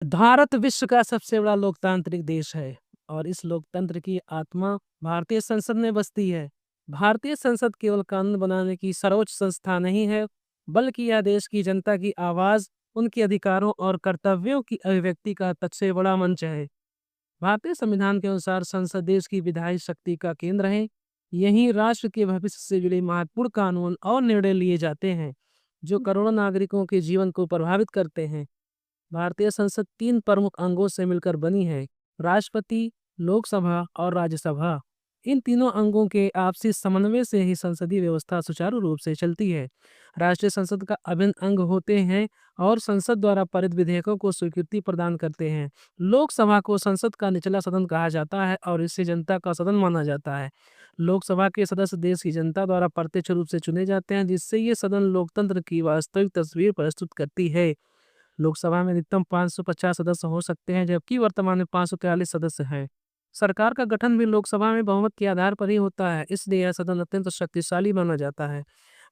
भारत विश्व का सबसे बड़ा लोकतांत्रिक देश है और इस लोकतंत्र की आत्मा भारतीय संसद में बसती है। भारतीय संसद केवल कानून बनाने की सर्वोच्च संस्था नहीं है, बल्कि यह देश की जनता की आवाज, उनके अधिकारों और कर्तव्यों की अभिव्यक्ति का सबसे बड़ा मंच है। भारतीय संविधान के अनुसार संसद देश की विधायी शक्ति का केंद्र है। यहीं राष्ट्र के भविष्य से जुड़े महत्वपूर्ण कानून और निर्णय लिए जाते हैं, जो करोड़ों नागरिकों के जीवन को प्रभावित करते हैं। भारतीय संसद 3 प्रमुख अंगों से मिलकर बनी है: राष्ट्रपति, लोकसभा और राज्यसभा। इन तीनों अंगों के आपसी समन्वय से ही संसदीय व्यवस्था सुचारू रूप से चलती है। राष्ट्रीय संसद का अभिन्न अंग होते हैं और संसद द्वारा पारित विधेयकों को स्वीकृति प्रदान करते हैं। लोकसभा को संसद का निचला सदन कहा जाता है और इसे जनता का सदन माना जाता है। लोकसभा के सदस्य देश की जनता द्वारा प्रत्यक्ष रूप से चुने जाते हैं, जिससे ये सदन लोकतंत्र की वास्तविक तस्वीर प्रस्तुत करती है। लोकसभा में अधिकतम 550 सदस्य हो सकते हैं, जबकि वर्तमान में 543 सदस्य हैं। सरकार का गठन भी लोकसभा में बहुमत के आधार पर ही होता है, इसलिए यह सदन अत्यंत शक्तिशाली माना जाता है।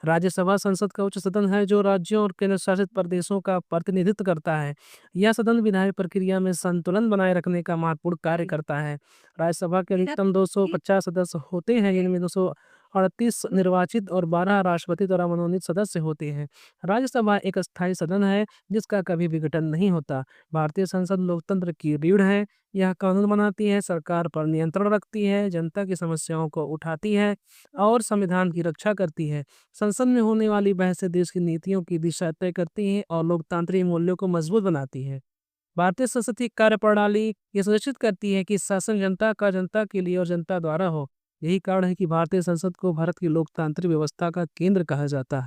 राज्यसभा संसद का उच्च सदन है, जो राज्यों और केंद्र शासित प्रदेशों का प्रतिनिधित्व करता है। यह सदन विधायी प्रक्रिया में संतुलन बनाए रखने का महत्वपूर्ण कार्य करता है। राज्यसभा के अधिकतम 250 सदस्य होते हैं, जिनमें 238 निर्वाचित और 12 राष्ट्रपति द्वारा मनोनीत सदस्य होते हैं। राज्यसभा एक अस्थायी सदन है, जिसका कभी भी गठन नहीं होता। भारतीय संसद लोकतंत्र की रीढ़ है। यह कानून बनाती है, सरकार पर नियंत्रण रखती है, जनता की समस्याओं को उठाती है और संविधान की रक्षा करती है। संसद में होने वाली बहसें देश की नीतियों की दिशा तय करती हैं और लोकतांत्रिक मूल्यों को मजबूत बनाती है। भारतीय संसद की कार्यप्रणाली ये सुनिश्चित करती है कि शासन जनता का, जनता के लिए और जनता द्वारा हो। यही कारण है कि भारतीय संसद को भारत की लोकतांत्रिक व्यवस्था का केंद्र कहा जाता है।